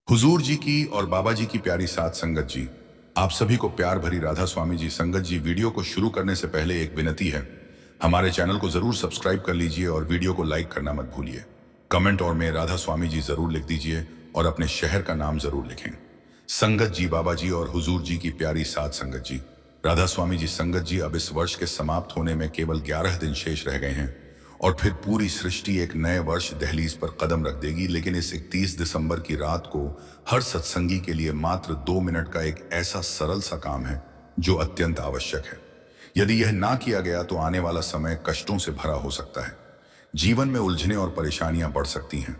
हुजूर जी की और बाबा जी की प्यारी साथ संगत जी, आप सभी को प्यार भरी राधा स्वामी जी संगत जी। वीडियो को शुरू करने से पहले एक विनती है, हमारे चैनल को जरूर सब्सक्राइब कर लीजिए और वीडियो को लाइक करना मत भूलिए। कमेंट और में राधा स्वामी जी जरूर लिख दीजिए और अपने शहर का नाम जरूर लिखें। संगत जी, बाबा जी और हुजूर जी की प्यारी साथ संगत जी, राधा स्वामी जी संगत जी, अब इस वर्ष के समाप्त होने में केवल 11 दिन शेष रह गए हैं और फिर पूरी सृष्टि एक नए वर्ष दहलीज पर कदम रख देगी। लेकिन इस 31 दिसंबर की रात को हर सत्संगी के लिए मात्र 2 मिनट का एक ऐसा सरल सा काम है जो अत्यंत आवश्यक है। यदि यह ना किया गया तो आने वाला समय कष्टों से भरा हो सकता है। जीवन में उलझने और परेशानियां बढ़ सकती हैं,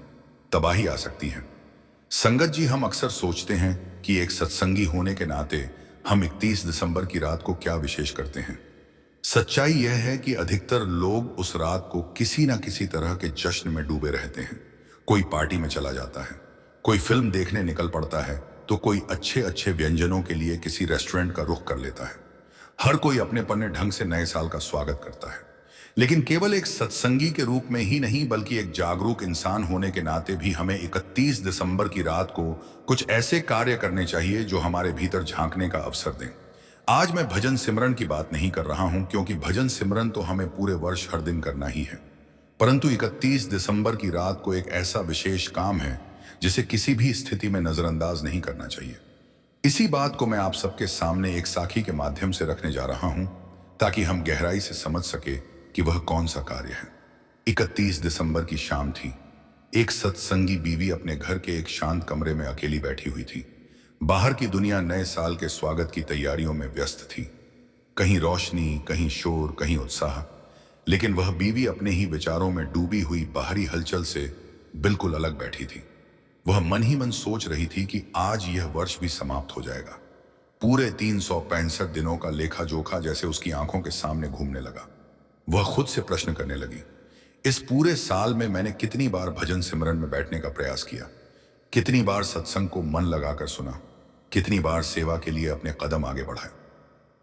तबाही आ सकती है। संगत जी, हम अक्सर सोचते हैं कि एक सत्संगी होने के नाते हम 31 दिसंबर की रात को क्या विशेष करते हैं। सच्चाई यह है कि अधिकतर लोग उस रात को किसी ना किसी तरह के जश्न में डूबे रहते हैं। कोई पार्टी में चला जाता है, कोई फिल्म देखने निकल पड़ता है, तो कोई अच्छे अच्छे व्यंजनों के लिए किसी रेस्टोरेंट का रुख कर लेता है। हर कोई अपने पन्ने ढंग से नए साल का स्वागत करता है। लेकिन केवल एक सत्संगी के रूप में ही नहीं, बल्कि एक जागरूक इंसान होने के नाते भी हमें 31 दिसंबर की रात को कुछ ऐसे कार्य करने चाहिए जो हमारे भीतर झांकने का अवसर दें। आज मैं भजन सिमरन की बात नहीं कर रहा हूं, क्योंकि भजन सिमरन तो हमें पूरे वर्ष हर दिन करना ही है। परंतु 31 दिसंबर की रात को एक ऐसा विशेष काम है जिसे किसी भी स्थिति में नजरअंदाज नहीं करना चाहिए। इसी बात को मैं आप सबके सामने एक साखी के माध्यम से रखने जा रहा हूं, ताकि हम गहराई से समझ सके कि वह कौन सा कार्य है। 31 दिसंबर की शाम थी। एक सत्संगी बीवी अपने घर के एक शांत कमरे में अकेली बैठी हुई थी। बाहर की दुनिया नए साल के स्वागत की तैयारियों में व्यस्त थी। कहीं रोशनी, कहीं शोर, कहीं उत्साह। लेकिन वह बीवी अपने ही विचारों में डूबी हुई बाहरी हलचल से बिल्कुल अलग बैठी थी। वह मन ही मन सोच रही थी कि आज यह वर्ष भी समाप्त हो जाएगा। पूरे 365 दिनों का लेखा जोखा जैसे उसकी आंखों के सामने घूमने लगा। वह खुद से प्रश्न करने लगी, इस पूरे साल में मैंने कितनी बार भजन सिमरन में बैठने का प्रयास किया, कितनी बार सत्संग को मन लगाकर सुना, कितनी बार सेवा के लिए अपने कदम आगे बढ़ाए।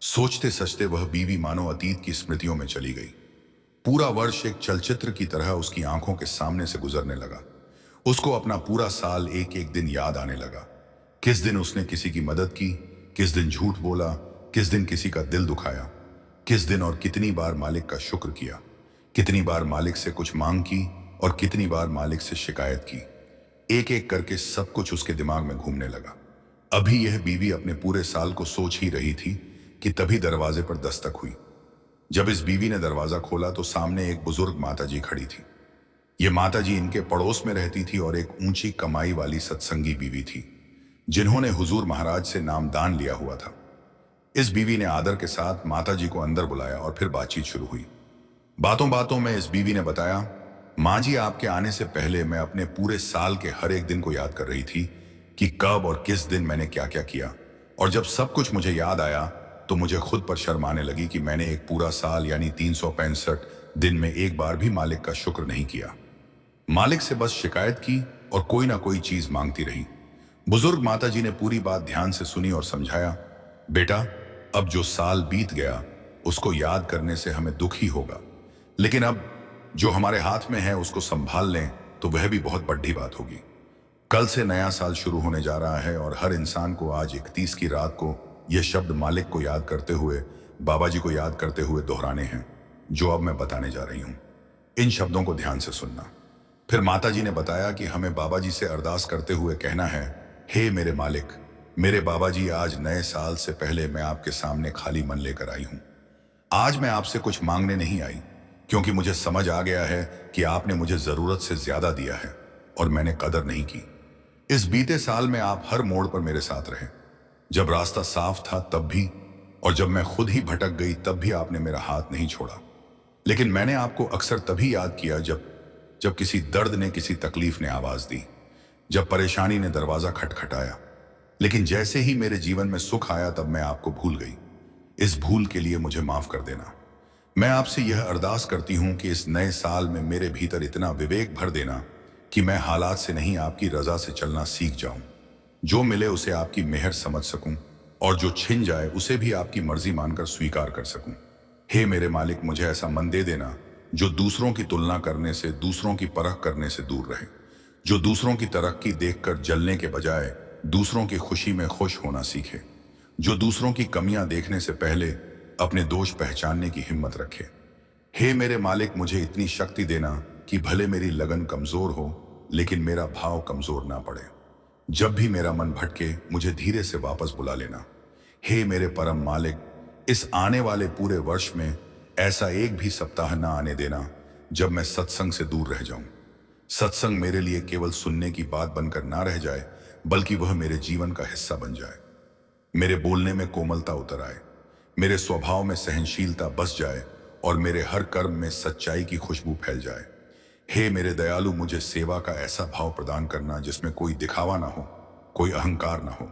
सोचते सचते वह बीवी मानो अतीत की स्मृतियों में चली गई। पूरा वर्ष एक चलचित्र की तरह उसकी आंखों के सामने से गुजरने लगा। उसको अपना पूरा साल एक एक दिन याद आने लगा। किस दिन उसने किसी की मदद की, किस दिन झूठ बोला, किस दिन किसी का दिल दुखाया, किस दिन और कितनी बार मालिक का शुक्र किया, कितनी बार मालिक से कुछ मांग की और कितनी बार मालिक से शिकायत की। एक एक करके सब कुछ उसके दिमाग में घूमने लगा। अभी यह बीवी अपने पूरे साल को सोच ही रही थी कि तभी दरवाजे पर दस्तक हुई। जब इस बीवी ने दरवाजा खोला तो सामने एक बुजुर्ग माताजी खड़ी थी। ये माताजी इनके पड़ोस में रहती थी और एक ऊंची कमाई वाली सत्संगी बीवी थी, जिन्होंने हुजूर महाराज से नामदान लिया हुआ था। इस बीवी ने आदर के साथ माताजी को अंदर बुलाया और फिर बातचीत शुरू हुई। बातों बातों में इस बीवी ने बताया, माँ जी, आपके आने से पहले मैं अपने पूरे साल के हर एक दिन को याद कर रही थी कि कब और किस दिन मैंने क्या क्या किया। और जब सब कुछ मुझे याद आया तो मुझे खुद पर शर्म आने लगी कि मैंने एक पूरा साल यानी 365 दिन में एक बार भी मालिक का शुक्र नहीं किया। मालिक से बस शिकायत की और कोई ना कोई चीज मांगती रही। बुजुर्ग माताजी ने पूरी बात ध्यान से सुनी और समझाया, बेटा, अब जो साल बीत गया उसको याद करने से हमें दुख ही होगा, लेकिन अब जो हमारे हाथ में है उसको संभाल लें तो वह भी बहुत बड़ी बात होगी। कल से नया साल शुरू होने जा रहा है और हर इंसान को आज 31 की रात को यह शब्द मालिक को याद करते हुए, बाबा जी को याद करते हुए दोहराने हैं, जो अब मैं बताने जा रही हूं। इन शब्दों को ध्यान से सुनना। फिर माताजी ने बताया कि हमें बाबा जी से अरदास करते हुए कहना है, हे मेरे मालिक, मेरे बाबा जी, आज नए साल से पहले मैं आपके सामने खाली मन लेकर आई हूं। आज मैं आपसे कुछ मांगने नहीं आई, क्योंकि मुझे समझ आ गया है कि आपने मुझे जरूरत से ज्यादा दिया है और मैंने कदर नहीं की। इस बीते साल में आप हर मोड़ पर मेरे साथ रहे। जब रास्ता साफ था तब भी, और जब मैं खुद ही भटक गई तब भी आपने मेरा हाथ नहीं छोड़ा। लेकिन मैंने आपको अक्सर तभी याद किया जब किसी दर्द ने, किसी तकलीफ ने आवाज दी, जब परेशानी ने दरवाजा खटखटाया। लेकिन जैसे ही मेरे जीवन में सुख आया तब मैं आपको भूल गई। इस भूल के लिए मुझे माफ कर देना। मैं आपसे यह अरदास करती हूं कि इस नए साल में मेरे भीतर इतना विवेक भर देना कि मैं हालात से नहीं, आपकी रजा से चलना सीख जाऊं। जो मिले उसे आपकी मेहर समझ सकूं और जो छिन जाए उसे भी आपकी मर्जी मानकर स्वीकार कर सकूं। हे मेरे मालिक, मुझे ऐसा मन दे देना जो दूसरों की तुलना करने से, दूसरों की परख करने से दूर रहे, जो दूसरों की तरक्की देखकर जलने के बजाय दूसरों की खुशी में खुश होना सीखे, जो दूसरों की कमियां देखने से पहले अपने दोष पहचानने की हिम्मत रखे। हे मेरे मालिक, मुझे इतनी शक्ति देना कि भले मेरी लगन कमजोर हो लेकिन मेरा भाव कमजोर ना पड़े। जब भी मेरा मन भटके मुझे धीरे से वापस बुला लेना। हे मेरे परम मालिक, इस आने वाले पूरे वर्ष में ऐसा एक भी सप्ताह ना आने देना जब मैं सत्संग से दूर रह जाऊं। सत्संग मेरे लिए केवल सुनने की बात बनकर ना रह जाए, बल्कि वह मेरे जीवन का हिस्सा बन जाए। मेरे बोलने में कोमलता उतर आए, मेरे स्वभाव में सहनशीलता बस जाए और मेरे हर कर्म में सच्चाई की खुशबू फैल जाए। हे मेरे दयालु, मुझे सेवा का ऐसा भाव प्रदान करना जिसमें कोई दिखावा ना हो, कोई अहंकार ना हो।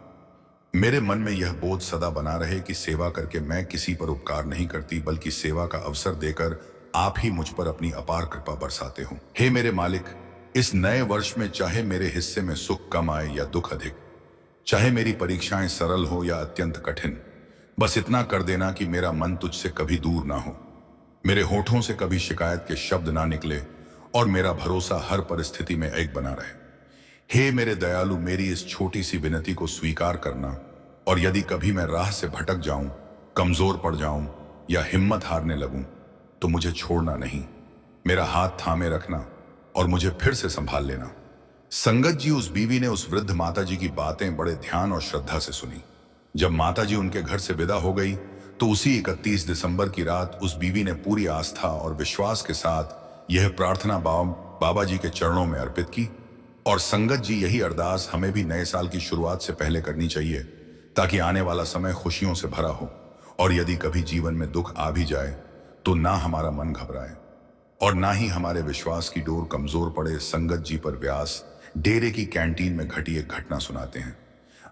मेरे मन में यह बोध सदा बना रहे कि सेवा करके मैं किसी पर उपकार नहीं करती, बल्कि सेवा का अवसर देकर आप ही मुझ पर अपनी अपार कृपा बरसाते हो। हे मेरे मालिक, इस नए वर्ष में चाहे मेरे हिस्से में सुख कम आए या दुख अधिक, चाहे मेरी परीक्षाएं सरल हो या अत्यंत कठिन, बस इतना कर देना कि मेरा मन तुझसे कभी दूर ना हो, मेरे होठों से कभी शिकायत के शब्द ना निकले और मेरा भरोसा हर परिस्थिति में एक बना रहे। हे मेरे दयालु, मेरी इस छोटी सी विनती को स्वीकार करना, और यदि कभी मैं राह से भटक जाऊं, कमजोर पड़ जाऊं या हिम्मत हारने लगूं, तो मुझे छोड़ना नहीं, मेरा हाथ थामे रखना और मुझे फिर से संभाल लेना। संगत जी, उस बीवी ने उस वृद्ध माता जी की बातें बड़े ध्यान और श्रद्धा से सुनी। जब माता जी उनके घर से विदा हो गई तो उसी 31 दिसंबर की रात उस बीवी ने पूरी आस्था और विश्वास के साथ यह प्रार्थना बाबा जी के चरणों में अर्पित की। और संगत जी, यही अरदास हमें भी नए साल की शुरुआत से पहले करनी चाहिए, ताकि आने वाला समय खुशियों से भरा हो। और यदि कभी जीवन में दुख आ भी जाए तो ना हमारा मन घबराए और ना ही हमारे विश्वास की डोर कमजोर पड़े। संगत जी पर व्यास डेरे की कैंटीन में घटी एक घटना सुनाते हैं।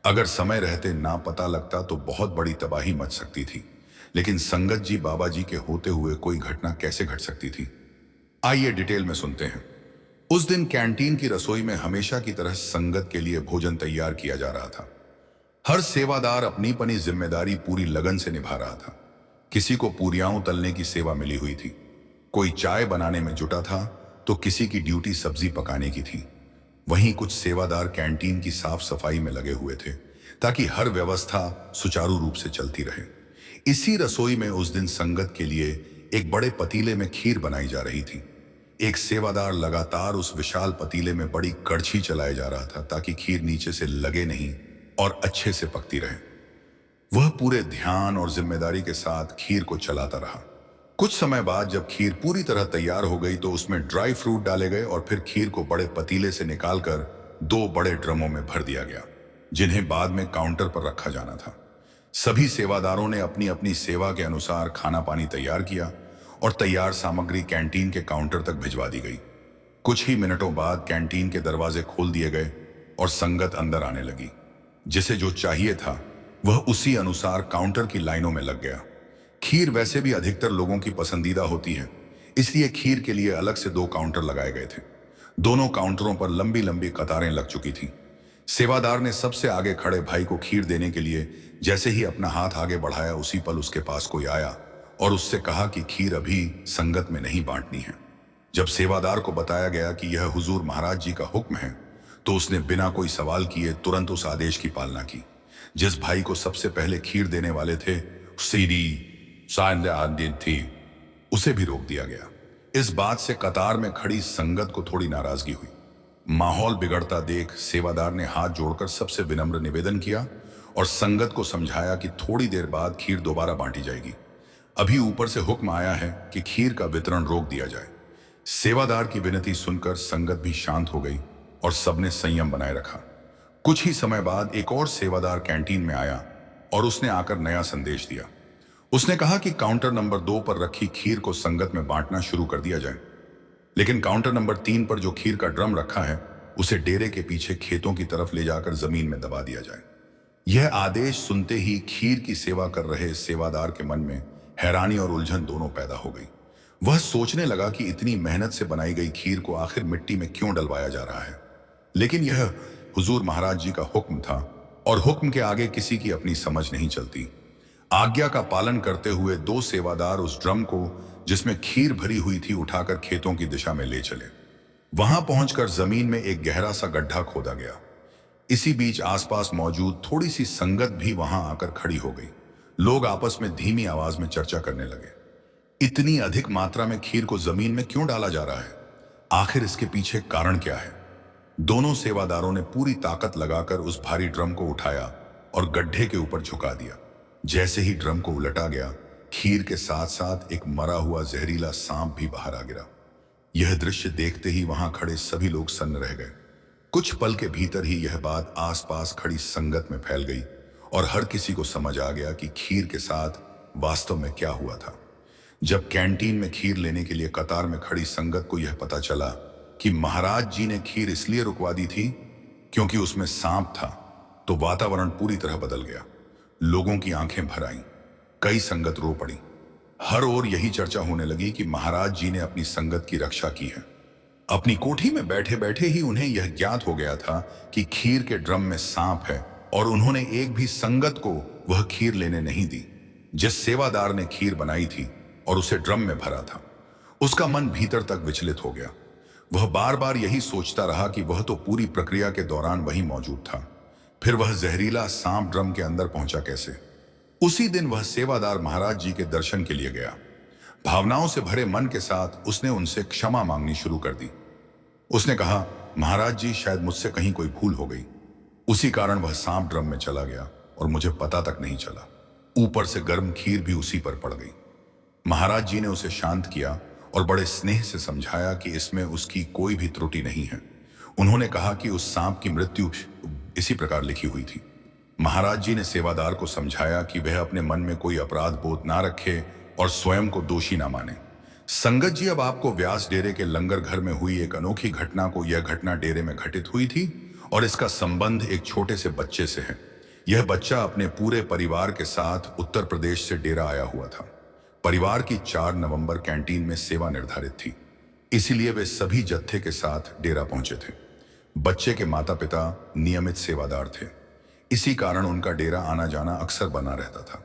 अगर समय रहते ना पता लगता तो बहुत बड़ी तबाही मच सकती थी, लेकिन संगत जी बाबा जी के होते हुए कोई घटना कैसे घट सकती थी, आइए डिटेल में सुनते हैं। उस दिन कैंटीन की रसोई में हमेशा की तरह संगत के लिए भोजन तैयार किया जा रहा था। हर सेवादार अपनी अपनी जिम्मेदारी पूरी लगन से निभा रहा था। किसी को पूरियां तलने की सेवा मिली हुई थी, कोई चाय बनाने में जुटा था तो किसी की ड्यूटी सब्जी पकाने की थी। वहीं कुछ सेवादार कैंटीन की साफ सफाई में लगे हुए थे, ताकि हर व्यवस्था सुचारू रूप से चलती रहे। इसी रसोई में उस दिन संगत के लिए एक बड़े पतीले में खीर बनाई जा रही थी। एक सेवादार लगातार उस विशाल पतीले में बड़ी कड़छी चलाए जा रहा था, ताकि खीर नीचे से लगे नहीं और अच्छे से पकती रहे। वह पूरे ध्यान और जिम्मेदारी के साथ खीर को चलाता रहा। कुछ समय बाद जब खीर पूरी तरह तैयार हो गई तो उसमें ड्राई फ्रूट डाले गए और फिर खीर को बड़े पतीले से निकालकर 2 बड़े ड्रमों में भर दिया गया, जिन्हें बाद में काउंटर पर रखा जाना था। सभी सेवादारों ने अपनी अपनी सेवा के अनुसार खाना पानी तैयार किया और तैयार सामग्री कैंटीन के काउंटर तक भिजवा दी गई। कुछ ही मिनटों बाद कैंटीन के दरवाजे खोल दिए गए और संगत अंदर आने लगी। जिसे जो चाहिए था वह उसी अनुसार काउंटर की लाइनों में लग गया। खीर वैसे भी अधिकतर लोगों की पसंदीदा होती है, इसलिए खीर के लिए अलग से 2 काउंटर लगाए गए थे। दोनों काउंटरों पर लंबी लंबी कतारें लग चुकी थी। सेवादार ने सबसे आगे खड़े भाई को खीर देने के लिए जैसे ही अपना हाथ आगे बढ़ाया, उसी पल उसके पास कोई आया और उससे कहा कि खीर अभी संगत में नहीं बांटनी है। जब सेवादार को बताया गया कि यह हुजूर महाराज जी का हुक्म है, तो उसने बिना कोई सवाल किए तुरंत उस आदेश की पालना की। जिस भाई को सबसे पहले खीर देने वाले थे, सीधी दिन थी, उसे भी रोक दिया गया। इस बात से कतार में खड़ी संगत को थोड़ी नाराजगी हुई। माहौल बिगड़ता देख सेवादार ने हाथ जोड़कर सबसे विनम्र निवेदन किया और संगत को समझाया कि थोड़ी देर बाद खीर दोबारा बांटी जाएगी। अभी ऊपर से हुक्म आया है कि खीर का वितरण रोक दिया जाए। सेवादार की विनती सुनकर संगत भी शांत हो गई और सबने संयम बनाए रखा। कुछ ही समय बाद एक और सेवादार कैंटीन में आया और उसने आकर नया संदेश दिया। उसने कहा कि काउंटर नंबर 2 पर रखी खीर को संगत में बांटना शुरू कर दिया जाए, लेकिन काउंटर नंबर 3 पर जो खीर का ड्रम रखा है उसे डेरे के पीछे खेतों की तरफ ले जाकर जमीन में दबा दिया जाए। यह आदेश सुनते ही खीर की सेवा कर रहे सेवादार के मन में हैरानी और उलझन दोनों पैदा हो गई। वह सोचने लगा कि इतनी मेहनत से बनाई गई खीर को आखिर मिट्टी में क्यों डलवाया जा रहा है, लेकिन यह हुजूर महाराज जी का हुक्म था और हुक्म के आगे किसी की अपनी समझ नहीं चलती। आज्ञा का पालन करते हुए 2 सेवादार उस ड्रम को जिसमें खीर भरी हुई थी उठाकर खेतों की दिशा में ले चले। वहां पहुंचकर जमीन में एक गहरा सा गड्ढा खोदा गया। इसी बीच आसपास मौजूद थोड़ी सी संगत भी वहां आकर खड़ी हो गई। लोग आपस में धीमी आवाज में चर्चा करने लगे। इतनी अधिक मात्रा में खीर को जमीन में क्यों डाला जा रहा है? आखिर इसके पीछे कारण क्या है? दोनों सेवादारों ने पूरी ताकत लगाकर उस भारी ड्रम को उठाया और गड्ढे के ऊपर झुका दिया। जैसे ही ड्रम को उलटा गया, खीर के साथ साथ एक मरा हुआ जहरीला सांप भी बाहर आ गिरा। यह दृश्य देखते ही वहां खड़े सभी लोग सन्न रह गए। कुछ पल के भीतर ही यह बात आसपास खड़ी संगत में फैल गई और हर किसी को समझ आ गया कि खीर के साथ वास्तव में क्या हुआ था। जब कैंटीन में खीर लेने के लिए कतार में खड़ी संगत को यह पता चला कि महाराज जी ने खीर इसलिए रुकवा दी थी क्योंकि उसमें सांप था, तो वातावरण पूरी तरह बदल गया। लोगों की आंखें भर आईं, कई संगत रो पड़ी। हर ओर यही चर्चा होने लगी कि महाराज जी ने अपनी संगत की रक्षा की है। अपनी कोठी में बैठे बैठे ही उन्हें यह ज्ञात हो गया था कि खीर के ड्रम में सांप है और उन्होंने एक भी संगत को वह खीर लेने नहीं दी। जिस सेवादार ने खीर बनाई थी और उसे ड्रम में भरा था, उसका मन भीतर तक विचलित हो गया। वह बार बार यही सोचता रहा कि वह तो पूरी प्रक्रिया के दौरान वहीं मौजूद था, फिर वह जहरीला सांप ड्रम के अंदर पहुंचा कैसे? उसी दिन वह सेवादार महाराज जी के दर्शन के लिए गया। भावनाओं से भरे मन के साथ उसने उनसे क्षमा मांगनी शुरू कर दी। उसने कहा, महाराज जी, शायद मुझसे कहीं कोई भूल हो गई, उसी कारण वह सांप ड्रम में चला गया और मुझे पता तक नहीं चला। ऊपर से गर्म खीर भी उसी पर पड़ गई। महाराज जी ने उसे शांत किया और बड़े स्नेह से समझाया कि इसमें उसकी कोई भी त्रुटि नहीं है। उन्होंने कहा कि उस सांप की मृत्यु इसी प्रकार लिखी हुई थी। महाराज जी ने सेवादार को समझाया कि वह अपने मन में कोई अपराध बोध ना रखे और स्वयं को दोषी ना माने। संगत जी, अब आपको व्यास डेरे के लंगर घर में हुई एक अनोखी घटना को, यह घटना डेरे में घटित हुई थी और इसका संबंध एक छोटे से बच्चे से है। यह बच्चा अपने पूरे परिवार के साथ उत्तर प्रदेश से डेरा आया हुआ था। परिवार की 4 नवंबर कैंटीन में सेवा निर्धारित थी, इसीलिए वे सभी जत्थे के साथ डेरा पहुंचे थे। बच्चे के माता पिता नियमित सेवादार थे, इसी कारण उनका डेरा आना जाना अक्सर बना रहता था।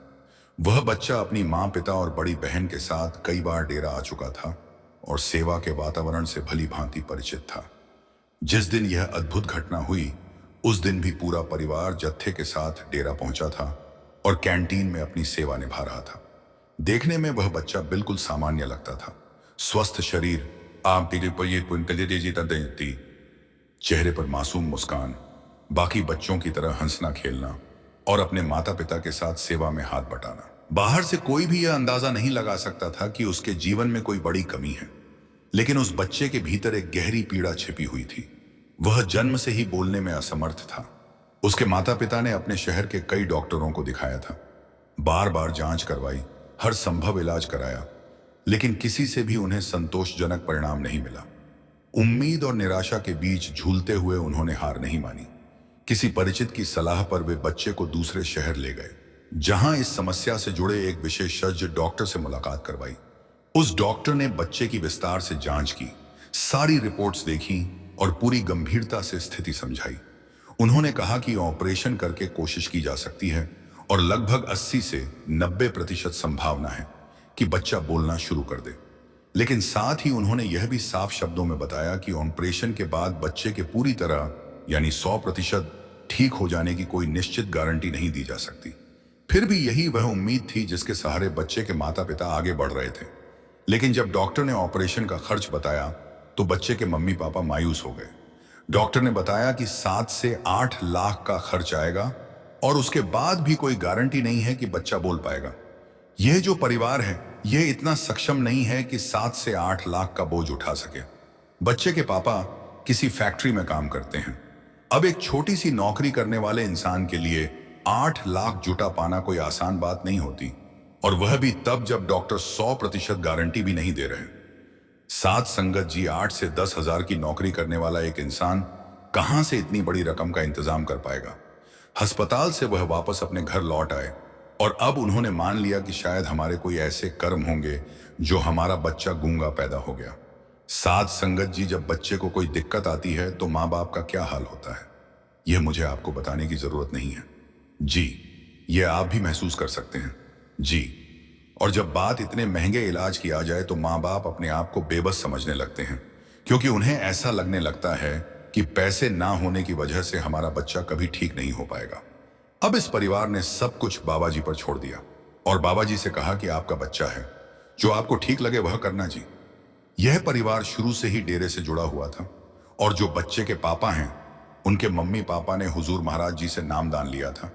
वह बच्चा अपनी माँ, पिता और बड़ी बहन के साथ कई बार डेरा आ चुका था और सेवा के वातावरण से भली भांति परिचित था। जिस दिन यह अद्भुत घटना हुई, उस दिन भी पूरा परिवार जत्थे के साथ डेरा पहुंचा था और कैंटीन में अपनी सेवा निभा रहा था। देखने में वह बच्चा बिल्कुल सामान्य लगता था। स्वस्थ शरीर, चेहरे पर मासूम मुस्कान, बाकी बच्चों की तरह हंसना खेलना और अपने माता पिता के साथ सेवा में हाथ बटाना। बाहर से कोई भी यह अंदाजा नहीं लगा सकता था कि उसके जीवन में कोई बड़ी कमी है, लेकिन उस बच्चे के भीतर एक गहरी पीड़ा छिपी हुई थी। वह जन्म से ही बोलने में असमर्थ था। उसके माता पिता ने अपने शहर के कई डॉक्टरों को दिखाया था, बार बार जांच करवाई, हर संभव इलाज कराया, लेकिन किसी से भी उन्हें संतोषजनक परिणाम नहीं मिला। उम्मीद और निराशा के बीच झूलते हुए उन्होंने हार नहीं मानी। किसी परिचित की सलाह पर वे बच्चे को दूसरे शहर ले गए, जहां इस समस्या से जुड़े एक विशेषज्ञ डॉक्टर से मुलाकात करवाई। उस डॉक्टर ने बच्चे की विस्तार से जांच की, सारी रिपोर्ट्स देखी और पूरी गंभीरता से स्थिति समझाई। उन्होंने कहा कि ऑपरेशन करके कोशिश की जा सकती है और लगभग 80 से 90% संभावना है कि बच्चा बोलना शुरू कर दे। लेकिन साथ ही उन्होंने यह भी साफ शब्दों में बताया कि ऑपरेशन के बाद बच्चे के पूरी तरह यानी 100% ठीक हो जाने की कोई निश्चित गारंटी नहीं दी जा सकती। फिर भी यही वह उम्मीद थी जिसके सहारे बच्चे के माता पिता आगे बढ़ रहे थे। लेकिन जब डॉक्टर ने ऑपरेशन का खर्च बताया तो बच्चे के मम्मी पापा मायूस हो गए। डॉक्टर ने बताया कि 7 से 8 लाख का खर्च आएगा और उसके बाद भी कोई गारंटी नहीं है कि बच्चा बोल पाएगा। यह जो परिवार है, यह इतना सक्षम नहीं है कि 7 से 8 लाख का बोझ उठा सके। बच्चे के पापा किसी फैक्ट्री में काम करते हैं। अब एक छोटी सी नौकरी करने वाले इंसान के लिए 8 लाख जुटा पाना कोई आसान बात नहीं होती, और वह भी तब जब डॉक्टर 100% गारंटी भी नहीं दे रहे। साथ संगत जी, 8 से 10 हजार की नौकरी करने वाला एक इंसान कहां से इतनी बड़ी रकम का इंतजाम कर पाएगा? अस्पताल से वह वापस अपने घर लौट आए और अब उन्होंने मान लिया कि शायद हमारे कोई ऐसे कर्म होंगे जो हमारा बच्चा गूंगा पैदा हो गया। साथ संगत जी, जब बच्चे को कोई दिक्कत आती है तो माँ बाप का क्या हाल होता है, यह मुझे आपको बताने की जरूरत नहीं है जी, यह आप भी महसूस कर सकते हैं जी। और जब बात इतने महंगे इलाज की आ जाए तो माँ बाप अपने आप को बेबस समझने लगते हैं, क्योंकि उन्हें ऐसा लगने लगता है कि पैसे ना होने की वजह से हमारा बच्चा कभी ठीक नहीं हो पाएगा। अब इस परिवार ने सब कुछ बाबा जी पर छोड़ दिया और बाबा जी से कहा कि आपका बच्चा है, जो आपको ठीक लगे वह करना जी। यह परिवार शुरू से ही डेरे से जुड़ा हुआ था और जो बच्चे के पापा हैं, उनके मम्मी पापा ने हुजूर महाराज जी से नामदान लिया था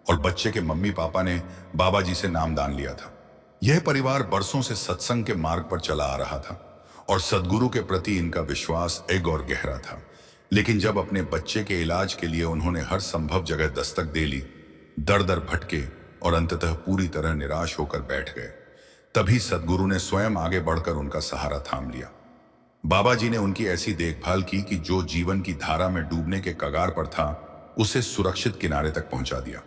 और बच्चे के मम्मी पापा ने बाबा जी से नामदान लिया था। यह परिवार बरसों से सत्संग के मार्ग पर चला आ रहा था और सदगुरु के प्रति इनका विश्वास एक और गहरा था। लेकिन जब अपने बच्चे के इलाज के लिए उन्होंने हर संभव जगह दस्तक दे ली, दर दर भटके और अंततः पूरी तरह निराश होकर बैठ गए, तभी सदगुरु ने स्वयं आगे बढ़कर उनका सहारा थाम लिया। बाबा जी ने उनकी ऐसी देखभाल की कि जो जीवन की धारा में डूबने के कगार पर था, उसे सुरक्षित किनारे तक पहुंचा दिया।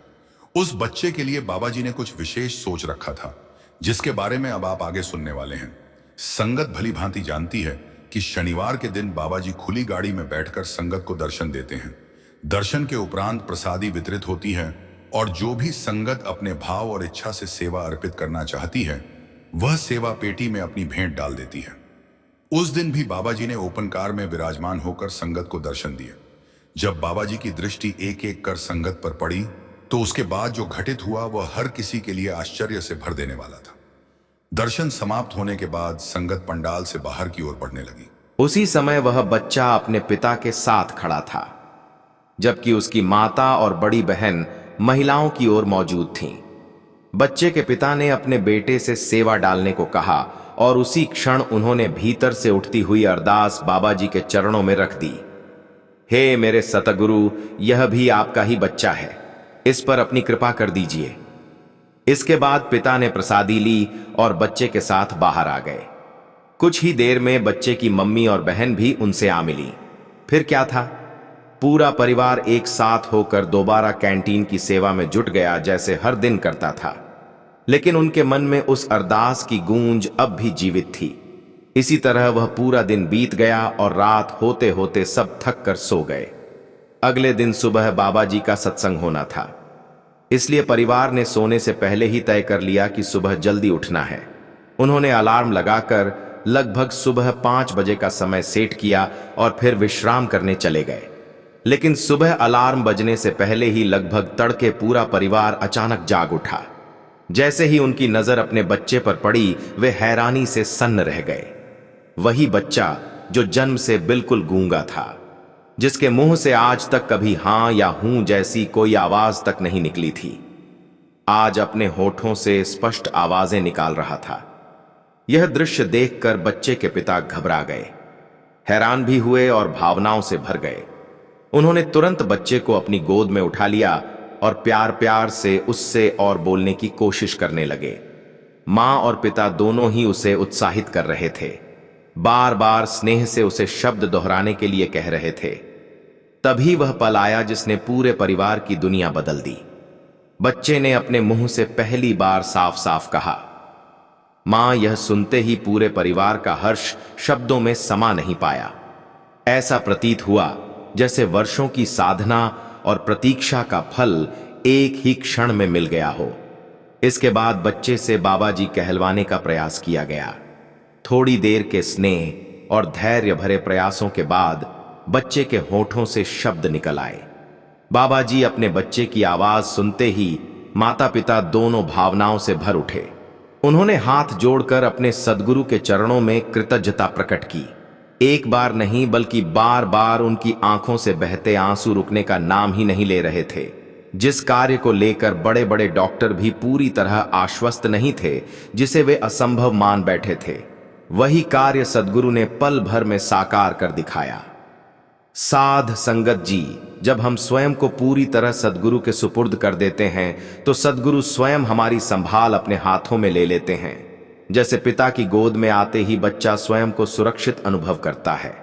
उस बच्चे के लिए बाबा जी ने कुछ विशेष सोच रखा था, जिसके बारे में अब आप आगे सुनने वाले हैं। संगत भली भांति जानती है कि शनिवार के दिन बाबा जी खुली गाड़ी में बैठकर संगत को दर्शन देते हैं। दर्शन के उपरांत प्रसादी वितरित होती है और जो भी संगत अपने भाव और इच्छा से सेवा अर्पित करना चाहती है, वह सेवा पेटी में अपनी भेंट डाल देती है। उस दिन भी बाबा जी ने ओपन कार में विराजमान होकर संगत को दर्शन दिए। जब बाबा जी की दृष्टि एक एक कर संगत पर पड़ी, तो उसके बाद जो घटित हुआ वह हर किसी के लिए आश्चर्य से भर देने वाला था। दर्शन समाप्त होने के बाद संगत पंडाल से बाहर की ओर बढ़ने लगी। उसी समय वह बच्चा अपने पिता के साथ खड़ा था, जबकि उसकी माता और बड़ी बहन महिलाओं की ओर मौजूद थीं। बच्चे के पिता ने अपने बेटे से सेवा डालने को कहा और उसी क्षण उन्होंने भीतर से उठती हुई अरदास बाबा जी के चरणों में रख दी। हे मेरे सतगुरु, यह भी आपका ही बच्चा है, इस पर अपनी कृपा कर दीजिए। इसके बाद पिता ने प्रसादी ली और बच्चे के साथ बाहर आ गए। कुछ ही देर में बच्चे की मम्मी और बहन भी उनसे आ मिली। फिर क्या था, पूरा परिवार एक साथ होकर दोबारा कैंटीन की सेवा में जुट गया, जैसे हर दिन करता था। लेकिन उनके मन में उस अरदास की गूंज अब भी जीवित थी। इसी तरह वह पूरा दिन बीत गया और रात होते होते सब थक कर सो गए। अगले दिन सुबह बाबा जी का सत्संग होना था, इसलिए परिवार ने सोने से पहले ही तय कर लिया कि सुबह जल्दी उठना है। उन्होंने अलार्म लगाकर लगभग सुबह 5 बजे का समय सेट किया और फिर विश्राम करने चले गए। लेकिन सुबह अलार्म बजने से पहले ही लगभग तड़के पूरा परिवार अचानक जाग उठा। जैसे ही उनकी नजर अपने बच्चे पर पड़ी, वे हैरानी से सन्न रह गए। वही बच्चा जो जन्म से बिल्कुल गूंगा था, जिसके मुंह से आज तक कभी हां या हूं जैसी कोई आवाज तक नहीं निकली थी, आज अपने होठों से स्पष्ट आवाजें निकाल रहा था। यह दृश्य देखकर बच्चे के पिता घबरा गए, हैरान भी हुए और भावनाओं से भर गए। उन्होंने तुरंत बच्चे को अपनी गोद में उठा लिया और प्यार प्यार से उससे और बोलने की कोशिश करने लगे। मां और पिता दोनों ही उसे उत्साहित कर रहे थे, बार बार स्नेह से उसे शब्द दोहराने के लिए कह रहे थे। तभी वह पल आया जिसने पूरे परिवार की दुनिया बदल दी। बच्चे ने अपने मुंह से पहली बार साफ साफ कहा, मां। यह सुनते ही पूरे परिवार का हर्ष शब्दों में समा नहीं पाया। ऐसा प्रतीत हुआ जैसे वर्षों की साधना और प्रतीक्षा का फल एक ही क्षण में मिल गया हो। इसके बाद बच्चे से बाबा जी कहलवाने का प्रयास किया गया। थोड़ी देर के स्नेह और धैर्य भरे प्रयासों के बाद बच्चे के होठों से शब्द निकल आए। बाबा जी अपने बच्चे की आवाज सुनते ही माता पिता दोनों भावनाओं से भर उठे। उन्होंने हाथ जोड़कर अपने सदगुरु के चरणों में कृतज्ञता प्रकट की। एक बार नहीं बल्कि बार बार उनकी आंखों से बहते आंसू रुकने का नाम ही नहीं ले रहे थे। जिस कार्य को लेकर बड़े बड़े डॉक्टर भी पूरी तरह आश्वस्त नहीं थे, जिसे वे असंभव मान बैठे थे, वही कार्य सदगुरु ने पल भर में साकार कर दिखाया। साध संगत जी, जब हम स्वयं को पूरी तरह सदगुरु के सुपुर्द कर देते हैं तो सदगुरु स्वयं हमारी संभाल अपने हाथों में ले लेते हैं। जैसे पिता की गोद में आते ही बच्चा स्वयं को सुरक्षित अनुभव करता है।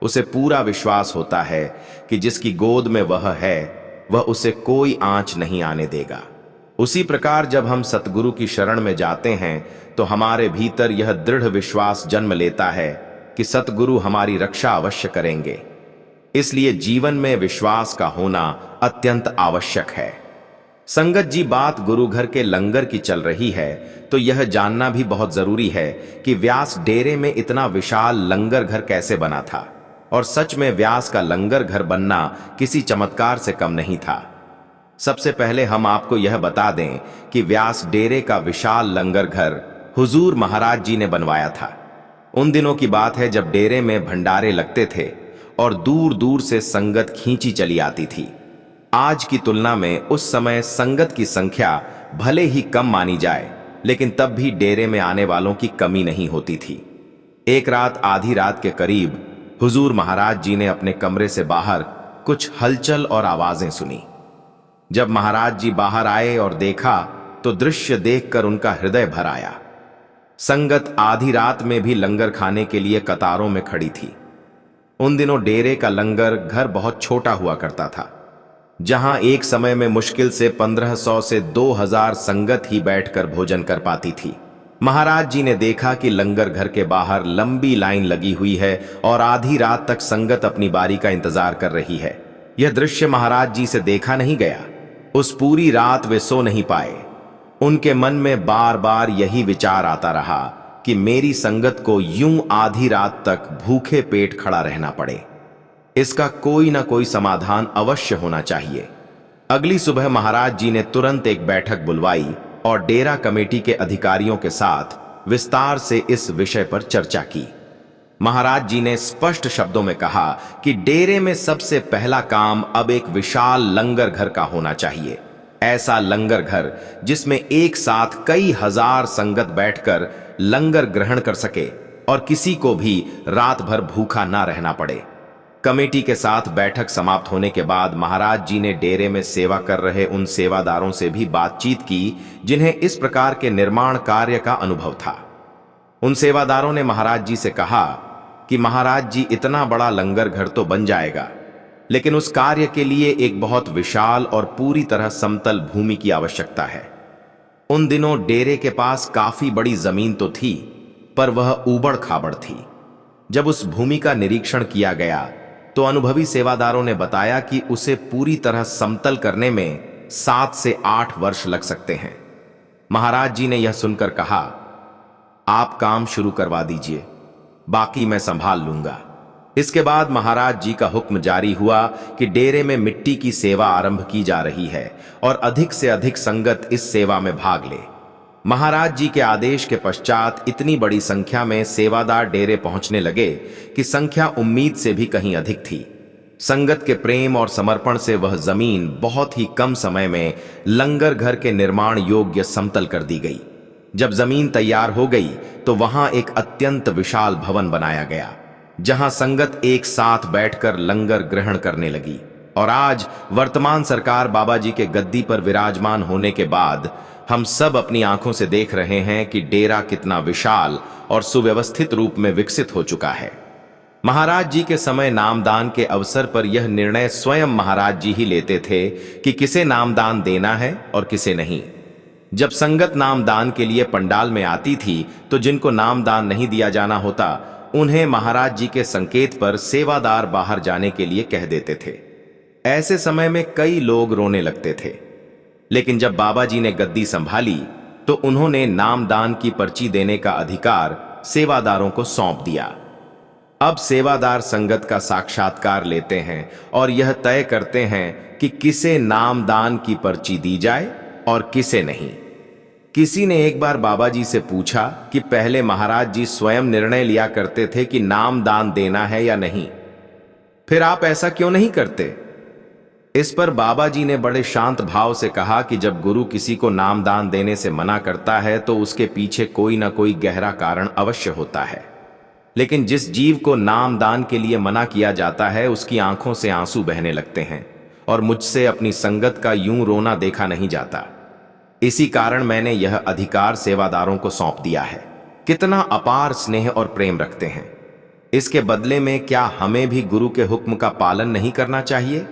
उसे पूरा विश्वास होता है कि जिसकी गोद में वह है, वह उसे कोई आंच नहीं आने देगा। उसी प्रकार जब हम सतगुरु की शरण में जाते हैं तो हमारे भीतर यह दृढ़ विश्वास जन्म लेता है कि सतगुरु हमारी रक्षा अवश्य करेंगे। इसलिए जीवन में विश्वास का होना अत्यंत आवश्यक है। संगत जी, बात गुरु घर के लंगर की चल रही है तो यह जानना भी बहुत जरूरी है कि व्यास डेरे में इतना विशाल लंगर घर कैसे बना था। और सच में व्यास का लंगर घर बनना किसी चमत्कार से कम नहीं था। सबसे पहले हम आपको यह बता दें कि व्यास डेरे का विशाल लंगर घर हुजूर महाराज जी ने बनवाया था। उन दिनों की बात है जब डेरे में भंडारे लगते थे और दूर दूर से संगत खींची चली आती थी। आज की तुलना में उस समय संगत की संख्या भले ही कम मानी जाए, लेकिन तब भी डेरे में आने वालों की कमी नहीं होती थी। एक रात आधी रात के करीब हुजूर महाराज जी ने अपने कमरे से बाहर कुछ हलचल और आवाजें सुनी। जब महाराज जी बाहर आए और देखा तो दृश्य देखकर उनका हृदय भर आया। संगत आधी रात में भी लंगर खाने के लिए कतारों में खड़ी थी। उन दिनों डेरे का लंगर घर बहुत छोटा हुआ करता था, जहां एक समय में मुश्किल से 1500 से 2000 संगत ही बैठकर भोजन कर पाती थी। महाराज जी ने देखा कि लंगर घर के बाहर लंबी लाइन लगी हुई है और आधी रात तक संगत अपनी बारी का इंतजार कर रही है। यह दृश्य महाराज जी से देखा नहीं गया। उस पूरी रात वे सो नहीं पाए। उनके मन में बार बार यही विचार आता रहा कि मेरी संगत को यूं आधी रात तक भूखे पेट खड़ा रहना पड़े। इसका कोई ना कोई समाधान अवश्य होना चाहिए। अगली सुबह महाराज जी ने तुरंत एक बैठक बुलवाई और डेरा कमेटी के अधिकारियों के साथ विस्तार से इस विषय पर चर्चा की। महाराज जी ने स्पष्ट शब्दों में कहा कि डेरे में सबसे पहला काम अब एक विशाल लंगर घर का होना चाहिए। ऐसा लंगर घर जिसमें एक साथ कई हजार संगत बैठकर लंगर ग्रहण कर सके और किसी को भी रात भर भूखा ना रहना पड़े। कमेटी के साथ बैठक समाप्त होने के बाद महाराज जी ने डेरे में सेवा कर रहे उन सेवादारों से भी बातचीत की जिन्हें इस प्रकार के निर्माण कार्य का अनुभव था। उन सेवादारों ने महाराज जी से कहा कि महाराज जी, इतना बड़ा लंगर घर तो बन जाएगा, लेकिन उस कार्य के लिए एक बहुत विशाल और पूरी तरह समतल भूमि की आवश्यकता है। उन दिनों डेरे के पास काफी बड़ी जमीन तो थी, पर वह ऊबड़ खाबड़ थी। जब उस भूमि का निरीक्षण किया गया तो अनुभवी सेवादारों ने बताया कि उसे पूरी तरह समतल करने में 7 से 8 वर्ष लग सकते हैं। महाराज जी ने यह सुनकर कहा, आप काम शुरू करवा दीजिए, बाकी मैं संभाल लूंगा। इसके बाद महाराज जी का हुक्म जारी हुआ कि डेरे में मिट्टी की सेवा आरंभ की जा रही है और अधिक से अधिक संगत इस सेवा में भाग ले। महाराज जी के आदेश के पश्चात इतनी बड़ी संख्या में सेवादार डेरे पहुंचने लगे कि संख्या उम्मीद से भी कहीं अधिक थी। संगत के प्रेम और समर्पण से वह जमीन बहुत ही कम समय में लंगर घर के निर्माण योग्य समतल कर दी गई। जब जमीन तैयार हो गई तो वहां एक अत्यंत विशाल भवन बनाया गया, जहां संगत एक साथ बैठकर लंगर ग्रहण करने लगी। और आज वर्तमान सरकार बाबा जी के गद्दी पर विराजमान होने के बाद हम सब अपनी आंखों से देख रहे हैं कि डेरा कितना विशाल और सुव्यवस्थित रूप में विकसित हो चुका है। महाराज जी के समय नामदान के अवसर पर यह निर्णय स्वयं महाराज जी ही लेते थे कि किसे नामदान देना है और किसे नहीं। जब संगत नामदान के लिए पंडाल में आती थी तो जिनको नामदान नहीं दिया जाना होता उन्हें महाराज जी के संकेत पर सेवादार बाहर जाने के लिए कह देते थे। ऐसे समय में कई लोग रोने लगते थे, लेकिन जब बाबा जी ने गद्दी संभाली तो उन्होंने नामदान की पर्ची देने का अधिकार सेवादारों को सौंप दिया। अब सेवादार संगत का साक्षात्कार लेते हैं और यह तय करते हैं कि किसे नामदान की पर्ची दी जाए और किसे नहीं। किसी ने एक बार बाबा जी से पूछा कि पहले महाराज जी स्वयं निर्णय लिया करते थे कि नामदान देना है या नहीं, फिर आप ऐसा क्यों नहीं करते? इस पर बाबा जी ने बड़े शांत भाव से कहा कि जब गुरु किसी को नामदान देने से मना करता है तो उसके पीछे कोई ना कोई गहरा कारण अवश्य होता है, लेकिन जिस जीव को नामदान के लिए मना किया जाता है उसकी आंखों से आंसू बहने लगते हैं और मुझसे अपनी संगत का यूं रोना देखा नहीं जाता। इसी कारण मैंने यह अधिकार सेवादारों को सौंप दिया है। कितना अपार स्नेह और प्रेम रखते हैं। इसके बदले में क्या हमें भी गुरु के हुक्म का पालन नहीं करना चाहिए?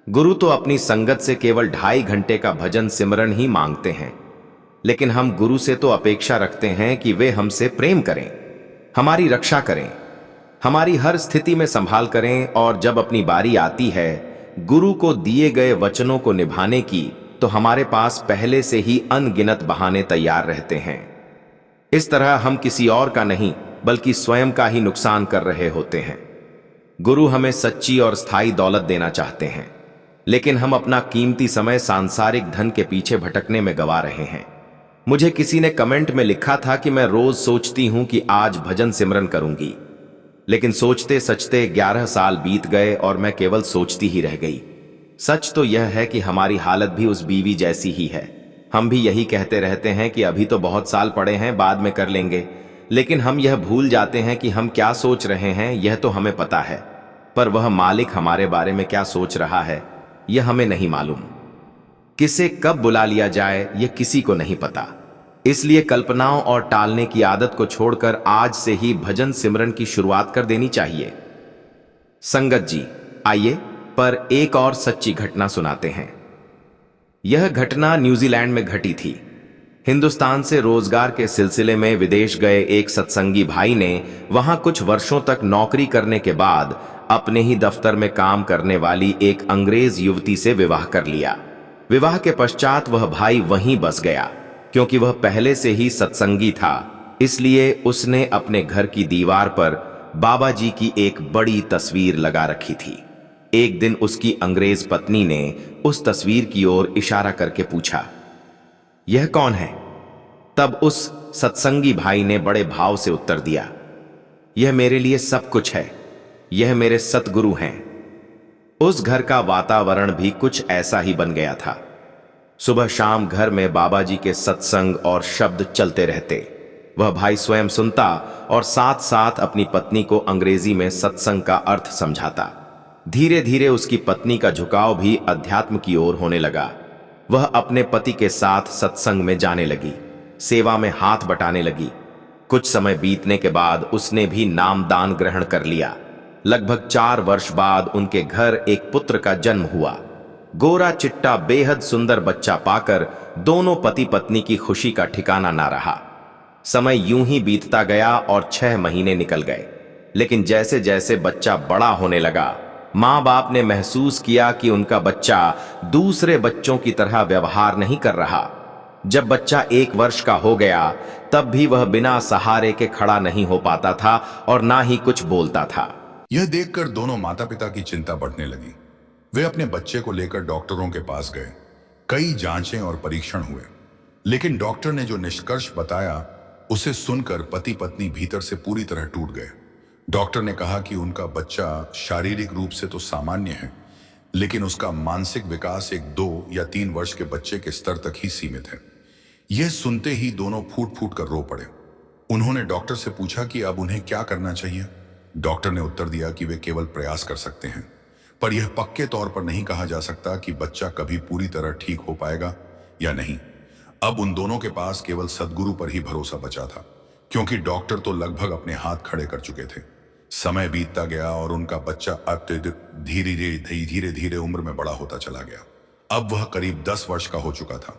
गुरु तो अपनी संगत से केवल 2.5 घंटे का भजन सिमरन ही मांगते हैं, लेकिन हम गुरु से तो अपेक्षा रखते हैं कि वे हमसे प्रेम करें, हमारी रक्षा करें, हमारी हर स्थिति में संभाल करें और जब अपनी बारी आती है गुरु को दिए गए वचनों को निभाने की तो हमारे पास पहले से ही अनगिनत बहाने तैयार रहते हैं। इस तरह हम किसी और का नहीं बल्कि स्वयं का ही नुकसान कर रहे होते हैं। गुरु हमें सच्ची और स्थायी दौलत देना चाहते हैं, लेकिन हम अपना कीमती समय सांसारिक धन के पीछे भटकने में गवा रहे हैं। मुझे किसी ने कमेंट में लिखा था कि मैं रोज सोचती हूं कि आज भजन सिमरन करूंगी, लेकिन सोचते सचते 11 साल बीत गए और मैं केवल सोचती ही रह गई। सच तो यह है कि हमारी हालत भी उस बीवी जैसी ही है। हम भी यही कहते रहते हैं कि अभी तो बहुत साल पड़े हैं, बाद में कर लेंगे, लेकिन हम यह भूल जाते हैं कि हम क्या सोच रहे हैं यह तो हमें पता है, पर वह मालिक हमारे बारे में क्या सोच रहा है यह हमें नहीं मालूम। किसे कब बुला लिया जाए यह किसी को नहीं पता। इसलिए कल्पनाओं और टालने की आदत को छोड़कर आज से ही भजन सिमरन की शुरुआत कर देनी चाहिए। संगत जी, आइए पर एक और सच्ची घटना सुनाते हैं। यह घटना न्यूजीलैंड में घटी थी। हिंदुस्तान से रोजगार के सिलसिले में विदेश गए एक सत्संगी भाई ने वहां कुछ वर्षों तक नौकरी करने के बाद अपने ही दफ्तर में काम करने वाली एक अंग्रेज युवती से विवाह कर लिया। विवाह के पश्चात वह भाई वहीं बस गया। क्योंकि वह पहले से ही सत्संगी था, इसलिए उसने अपने घर की दीवार पर बाबा जी की एक बड़ी तस्वीर लगा रखी थी। एक दिन उसकी अंग्रेज पत्नी ने उस तस्वीर की ओर इशारा करके पूछा, यह कौन है? तब उस सत्संगी भाई ने बड़े भाव से उत्तर दिया, यह मेरे लिए सब कुछ है, यह मेरे सतगुरु हैं। उस घर का वातावरण भी कुछ ऐसा ही बन गया था। सुबह शाम घर में बाबा जी के सत्संग और शब्द चलते रहते। वह भाई स्वयं सुनता और साथ साथ अपनी पत्नी को अंग्रेजी में सत्संग का अर्थ समझाता। धीरे धीरे उसकी पत्नी का झुकाव भी अध्यात्म की ओर होने लगा। वह अपने पति के साथ सत्संग में जाने लगी, सेवा में हाथ बटाने लगी। कुछ समय बीतने के बाद उसने भी नामदान ग्रहण कर लिया। लगभग 4 वर्ष बाद उनके घर एक पुत्र का जन्म हुआ। गोरा चिट्टा बेहद सुंदर बच्चा पाकर दोनों पति पत्नी की खुशी का ठिकाना ना रहा। समय यूं ही बीतता गया और 6 महीने निकल गए। लेकिन जैसे जैसे बच्चा बड़ा होने लगा, माँ बाप ने महसूस किया कि उनका बच्चा दूसरे बच्चों की तरह व्यवहार नहीं कर रहा। जब बच्चा 1 वर्ष का हो गया, तब भी वह बिना सहारे के खड़ा नहीं हो पाता था और ना ही कुछ बोलता था। यह देखकर दोनों माता पिता की चिंता बढ़ने लगी। वे अपने बच्चे को लेकर डॉक्टरों के पास गए। कई जांचें और परीक्षण हुए, लेकिन डॉक्टर ने जो निष्कर्ष बताया उसे सुनकर पति पत्नी भीतर से पूरी तरह टूट गए। डॉक्टर ने कहा कि उनका बच्चा शारीरिक रूप से तो सामान्य है, लेकिन उसका मानसिक विकास एक 2 या 3 वर्ष के बच्चे के स्तर तक ही सीमित है। यह सुनते ही दोनों फूट फूट कर रो पड़े। उन्होंने डॉक्टर से पूछा कि अब उन्हें क्या करना चाहिए। डॉक्टर ने उत्तर दिया कि वे केवल प्रयास कर सकते हैं, पर यह पक्के तौर पर नहीं कहा जा सकता कि बच्चा कभी पूरी तरह ठीक हो पाएगा या नहीं। अब उन दोनों के पास केवल सद्गुरु पर ही भरोसा बचा था, क्योंकि डॉक्टर तो लगभग अपने हाथ खड़े कर चुके थे। समय बीतता गया और उनका बच्चा धीरे धीरे उम्र में बड़ा होता चला गया। अब वह करीब 10 वर्ष का हो चुका था,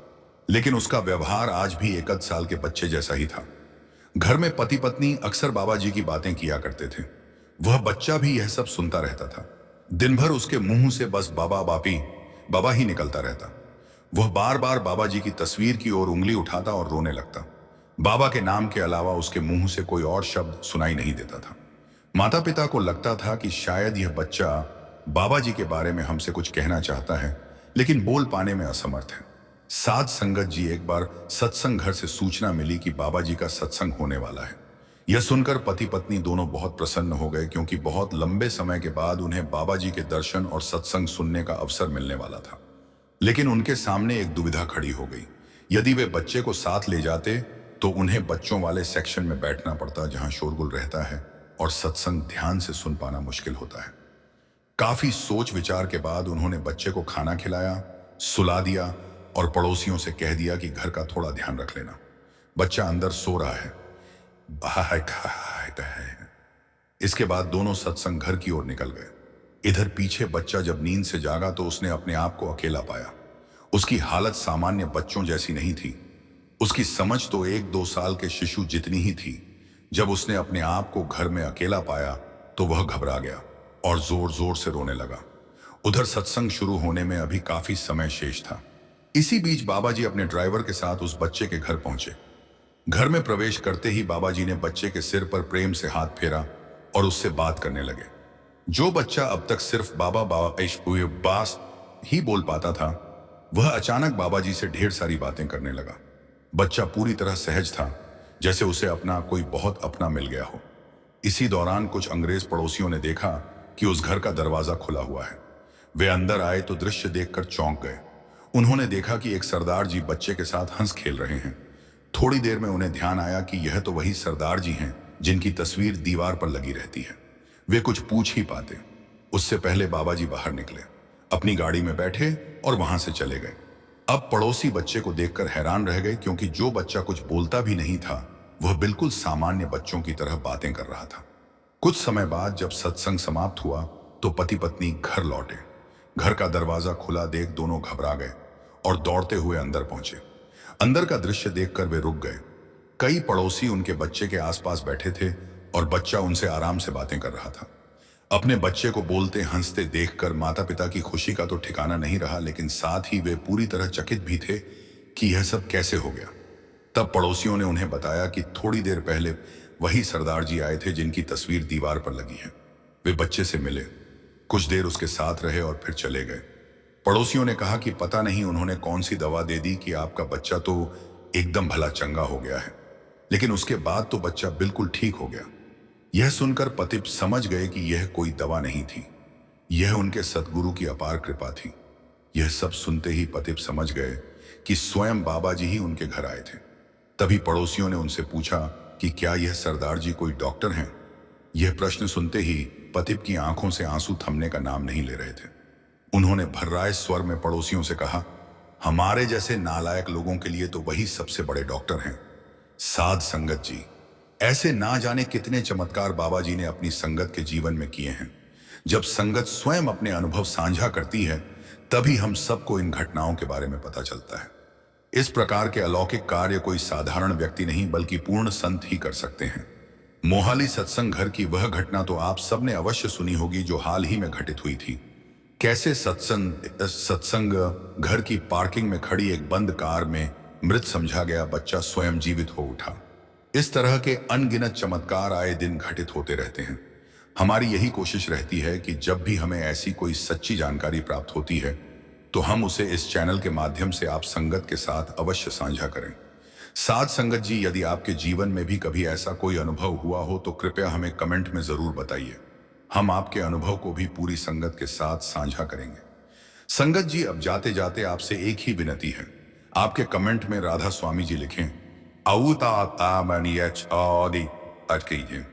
लेकिन उसका व्यवहार आज भी 1 साल के बच्चे जैसा ही था। घर में पति पत्नी अक्सर बाबा जी की बातें किया करते थे। वह बच्चा भी यह सब सुनता रहता था। दिन भर उसके मुंह से बस बाबा ही निकलता रहता। वह बार बार बाबा जी की तस्वीर की ओर उंगली उठाता और रोने लगता। बाबा के नाम के अलावा उसके मुंह से कोई और शब्द सुनाई नहीं देता था। माता पिता को लगता था कि शायद यह बच्चा बाबा जी के बारे में हमसे कुछ कहना चाहता है, लेकिन बोल पाने में असमर्थ है। साध संगत जी, एक बार सत्संग घर से सूचना मिली कि बाबा जी का सत्संग होने वाला है। यह सुनकर पति पत्नी दोनों बहुत प्रसन्न हो गए, क्योंकि बहुत लंबे समय के बाद उन्हें बाबा जी के दर्शन और सत्संग सुनने का अवसर मिलने वाला था। लेकिन उनके सामने एक दुविधा खड़ी हो गई। यदि वे बच्चे को साथ ले जाते तो उन्हें बच्चों वाले सेक्शन में बैठना पड़ता, जहां शोरगुल रहता है और सत्संग ध्यान से सुन पाना मुश्किल होता है। काफी सोच विचार के बाद उन्होंने बच्चे को खाना खिलाया, सुला दिया और पड़ोसियों से कह दिया कि घर का थोड़ा ध्यान रख लेना, बच्चा अंदर सो रहा है। इसके बाद दोनों सत्संग घर की ओर निकल गए। इधर पीछे बच्चा जब नींद से जागा तो उसने अपने आप को अकेला पाया। उसकी हालत सामान्य बच्चों जैसी नहीं थी। उसकी समझ तो 1-2 साल के शिशु जितनी ही थी। जब उसने अपने आप को घर में अकेला पाया तो वह घबरा गया और जोर जोर से रोने लगा। उधर सत्संग शुरू होने में अभी काफी समय शेष था। इसी बीच बाबा जी अपने ड्राइवर के साथ उस बच्चे के घर पहुंचे। घर में प्रवेश करते ही बाबा जी ने बच्चे के सिर पर प्रेम से हाथ फेरा और उससे बात करने लगे। जो बच्चा अब तक सिर्फ बाबा बाबा बास ही बोल पाता था, वह अचानक बाबा जी से ढेर सारी बातें करने लगा। बच्चा पूरी तरह सहज था, जैसे उसे अपना कोई बहुत अपना मिल गया हो। इसी दौरान कुछ अंग्रेज पड़ोसियों ने देखा कि उस घर का दरवाजा खुला हुआ है। वे अंदर आए तो दृश्य देखकर चौंक गए। उन्होंने देखा कि एक सरदार जी बच्चे के साथ हंस खेल रहे हैं। थोड़ी देर में उन्हें ध्यान आया कि यह तो वही सरदार जी हैं जिनकी तस्वीर दीवार पर लगी रहती है। वे कुछ पूछ ही पाते उससे पहले बाबा जी बाहर निकले, अपनी गाड़ी में बैठे और वहां से चले गए। अब पड़ोसी बच्चे को देखकर हैरान रह गए, क्योंकि जो बच्चा कुछ बोलता भी नहीं था, वह बिल्कुल सामान्य बच्चों की तरह बातें कर रहा था। कुछ समय बाद जब सत्संग समाप्त हुआ तो पति पत्नी घर लौटे। घर का दरवाजा खुला देख दोनों घबरा गए और दौड़ते हुए अंदर पहुंचे। अंदर का दृश्य देखकर वे रुक गए। कई पड़ोसी उनके बच्चे के आसपास बैठे थे और बच्चा उनसे आराम से बातें कर रहा था। अपने बच्चे को बोलते हंसते देखकर माता पिता की खुशी का तो ठिकाना नहीं रहा, लेकिन साथ ही वे पूरी तरह चकित भी थे कि यह सब कैसे हो गया। तब पड़ोसियों ने उन्हें बताया कि थोड़ी देर पहले वही सरदार जी आए थे जिनकी तस्वीर दीवार पर लगी है। वे बच्चे से मिले, कुछ देर उसके साथ रहे और फिर चले गए। पड़ोसियों ने कहा कि पता नहीं उन्होंने कौन सी दवा दे दी कि आपका बच्चा तो एकदम भला चंगा हो गया है, लेकिन उसके बाद तो बच्चा बिल्कुल ठीक हो गया। यह सुनकर पतिप समझ गए कि यह कोई दवा नहीं थी, यह उनके सतगुरु की अपार कृपा थी। यह सब सुनते ही पतिप समझ गए कि स्वयं बाबा जी ही उनके घर आए थे। तभी पड़ोसियों ने उनसे पूछा कि क्या यह सरदार जी कोई डॉक्टर हैं? यह प्रश्न सुनते ही पतिप की आंखों से आंसू थमने का नाम नहीं ले रहे थे। उन्होंने भर्राए स्वर में पड़ोसियों से कहा, हमारे जैसे नालायक लोगों के लिए तो वही सबसे बड़े डॉक्टर हैं, साध संगत जी। ऐसे ना जाने कितने चमत्कार बाबा जी ने अपनी संगत के जीवन में किए हैं। जब संगत स्वयं अपने अनुभव साझा करती है, तभी हम सबको इन घटनाओं के बारे में पता चलता है। इस प्रकार के अलौकिक कार्य कोई साधारण व्यक्ति नहीं बल्कि पूर्ण संत ही कर सकते हैं। मोहाली सत्संग घर की वह घटना तो आप सबने अवश्य सुनी होगी जो हाल ही में घटित हुई थी। कैसे सत्संग घर की पार्किंग में खड़ी एक बंद कार में मृत समझा गया बच्चा स्वयं जीवित हो उठा। इस तरह के अनगिनत चमत्कार आए दिन घटित होते रहते हैं। हमारी यही कोशिश रहती है कि जब भी हमें ऐसी कोई सच्ची जानकारी प्राप्त होती है तो हम उसे इस चैनल के माध्यम से आप संगत के साथ अवश्य साझा करें। साथ संगत जी, यदि आपके जीवन में भी कभी ऐसा कोई अनुभव हुआ हो तो कृपया हमें कमेंट में जरूर बताइए। हम आपके अनुभव को भी पूरी संगत के साथ साझा करेंगे। संगत जी, अब जाते जाते आपसे एक ही विनती है, आपके कमेंट में राधा स्वामी जी लिखें, कीजिए।